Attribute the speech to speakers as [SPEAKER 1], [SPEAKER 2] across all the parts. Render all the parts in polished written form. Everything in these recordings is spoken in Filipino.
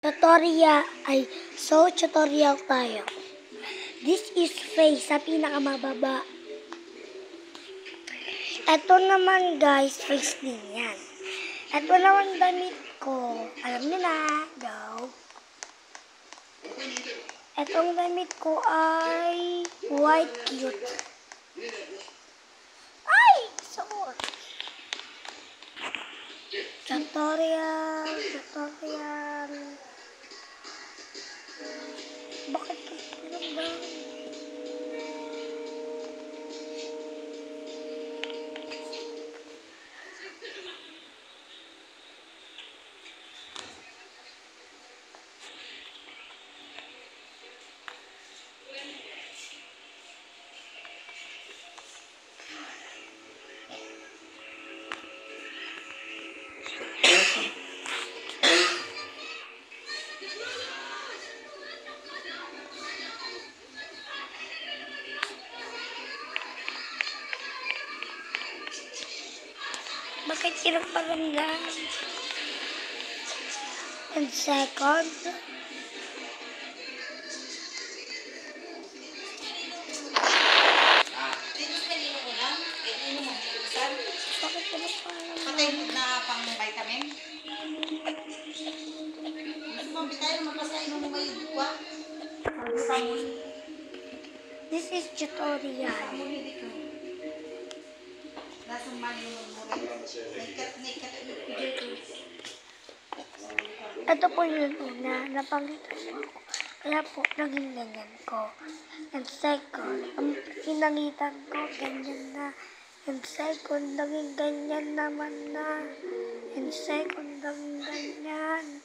[SPEAKER 1] Tutorial tutorial tayo. This is face sa pinakamababa. Ito naman guys, face din yan. Ito naman damit ko. Alam niyo na, go. Itong damit ko ay white cute. Ay! Sorry. Tutorial. Bakit ka pinagdang? Bakit kinagparamdam? And second, bakit kinagparamdam?
[SPEAKER 2] Patay mo na pang vitamin? Mas mabitay naman pa sa ino mo may dukwa.
[SPEAKER 1] This is tutorial.
[SPEAKER 2] Lasang mali mo mo rin. Nikat.
[SPEAKER 1] Ito po yung una, napangita ko. Kaya po, naging ganyan ko. And second, ang pinangitan ko, ganyan na. And second, naging ganyan naman na. And second, naging ganyan.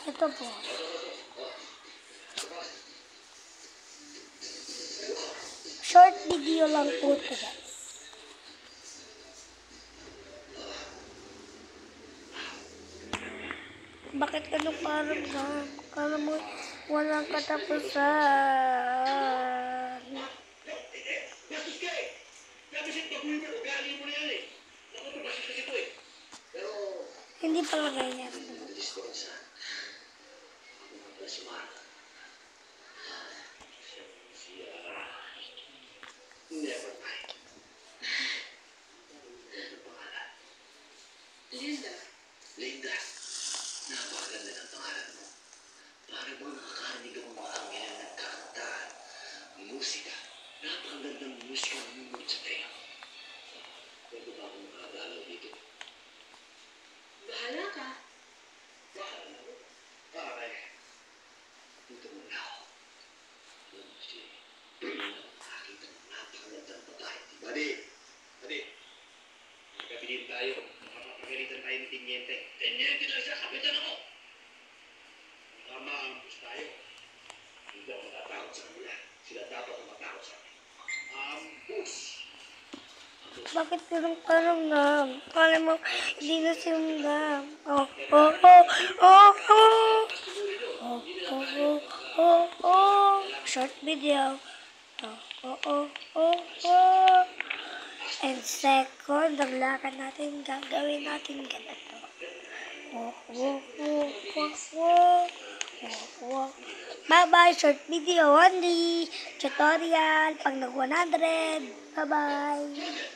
[SPEAKER 1] Ito po. Short video lang po ito, guys. Bakit ganun parang kala mo walang katapusan? Hindi pala ganyan.
[SPEAKER 3] Linda, napakaganda ng pangalan mo. Para bang nakakarinig ako mga angel na nagkakanta. Musika. Napakagandang musika ng mga sa tayo. Pwede ba akong makagalaw dito?
[SPEAKER 2] Bahala ka.
[SPEAKER 3] Bahala mo? Pare. Dito muna ako. Kasi, nakakita ng napakagandang babae. Buddy! Magkapilin tayo. Makapagalitan tayo ni Teniente. Teniente na siya! Kapitan ako! Tama ang bus tayo. Hindi ako matatakot sa kanila. Sila dapat ang matakot sa akin. Ambus!
[SPEAKER 1] Bakit ganun parang kala mo hindi na sinundam. Short video. And second, naglakad natin, gagawin natin ganito. Bye-bye, short video only. Tutorial, pag nag 100. Bye-bye.